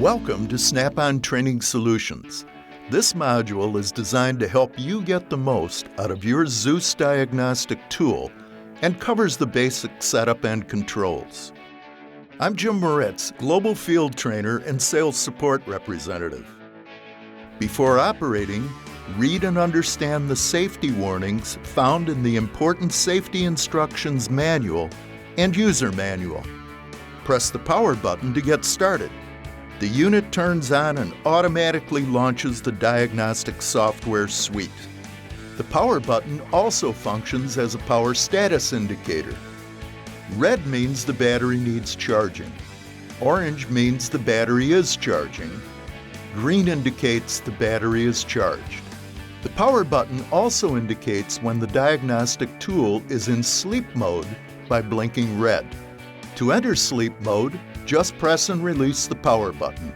Welcome to Snap-on Training Solutions. This module is designed to help you get the most out of your ZEUS diagnostic tool and covers the basic setup and controls. I'm Jim Moritz, Global Field Trainer and Sales Support Representative. Before operating, read and understand the safety warnings found in the Important Safety Instructions Manual and User Manual. Press the power button to get started. The unit turns on and automatically launches the diagnostic software suite. The power button also functions as a power status indicator. Red means the battery needs charging. Orange means the battery is charging. Green indicates the battery is charged. The power button also indicates when the diagnostic tool is in sleep mode by blinking red. To enter sleep mode, just press and release the power button.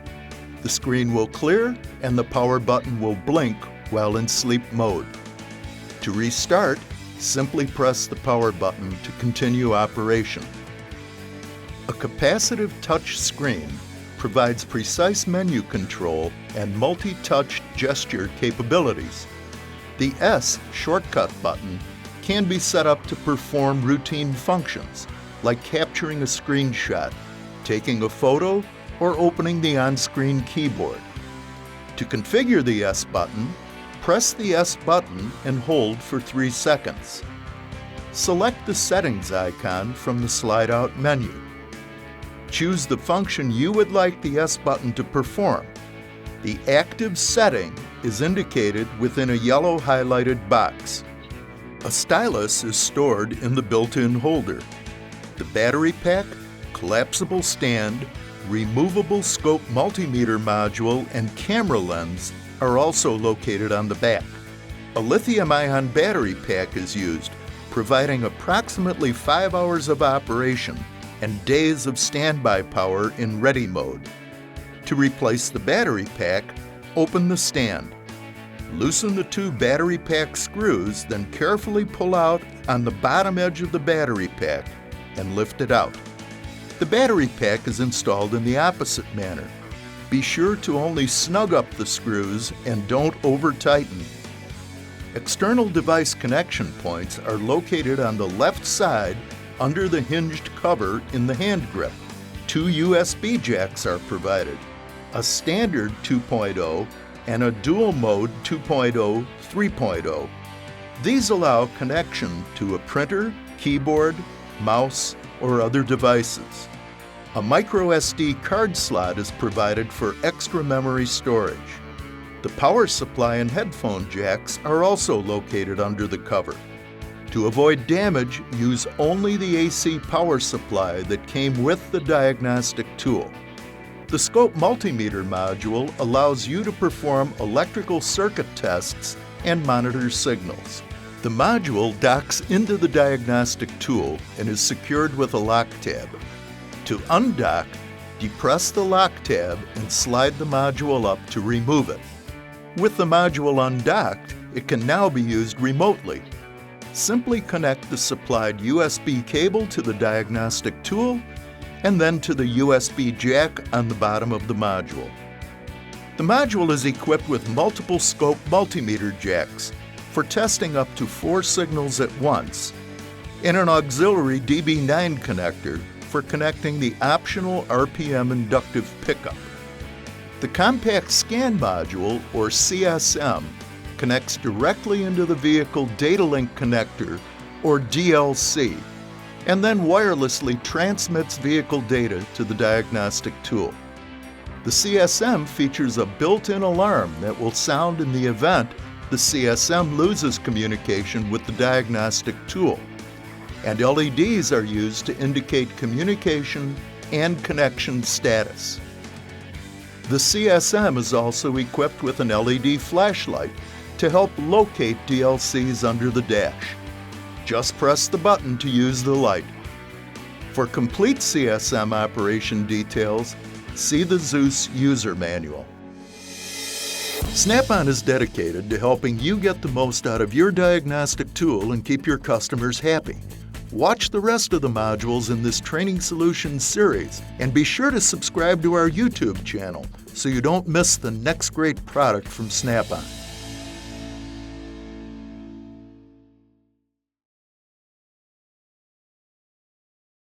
The screen will clear and the power button will blink while in sleep mode. To restart, simply press the power button to continue operation. A capacitive touch screen provides precise menu control and multi-touch gesture capabilities. The S shortcut button can be set up to perform routine functions like capturing a screenshot, taking a photo, or opening the on-screen keyboard. To configure the S button, press the S button and hold for 3 seconds. Select the settings icon from the slide-out menu. Choose the function you would like the S button to perform. The active setting is indicated within a yellow highlighted box. A stylus is stored in the built-in holder. The battery pack, collapsible stand, removable scope multimeter module, and camera lens are also located on the back. A lithium-ion battery pack is used, providing approximately 5 hours of operation and days of standby power in ready mode. To replace the battery pack, open the stand. Loosen the 2 battery pack screws, then carefully pull out on the bottom edge of the battery pack and lift it out. The battery pack is installed in the opposite manner. Be sure to only snug up the screws and don't over-tighten. External device connection points are located on the left side under the hinged cover in the hand grip. 2 USB jacks are provided, a standard 2.0 and a dual mode 2.0 3.0. These allow connection to a printer, keyboard, mouse, or other devices. A micro SD card slot is provided for extra memory storage. The power supply and headphone jacks are also located under the cover. To avoid damage, use only the AC power supply that came with the diagnostic tool. The scope multimeter module allows you to perform electrical circuit tests and monitor signals. The module docks into the diagnostic tool and is secured with a lock tab. To undock, depress the lock tab and slide the module up to remove it. With the module undocked, it can now be used remotely. Simply connect the supplied USB cable to the diagnostic tool and then to the USB jack on the bottom of the module. The module is equipped with multiple scope multimeter jacks for testing up to 4 signals at once, and an auxiliary DB9 connector for connecting the optional RPM inductive pickup. The Compact Scan Module, or CSM, connects directly into the Vehicle Data Link Connector, or DLC, and then wirelessly transmits vehicle data to the diagnostic tool. The CSM features a built-in alarm that will sound in the event the CSM loses communication with the diagnostic tool, and LEDs are used to indicate communication and connection status. The CSM is also equipped with an LED flashlight to help locate DLCs under the dash. Just press the button to use the light. For complete CSM operation details, see the ZEUS User Manual. Snap-on is dedicated to helping you get the most out of your diagnostic tool and keep your customers happy. Watch the rest of the modules in this Training Solutions series, and be sure to subscribe to our YouTube channel so you don't miss the next great product from Snap-on.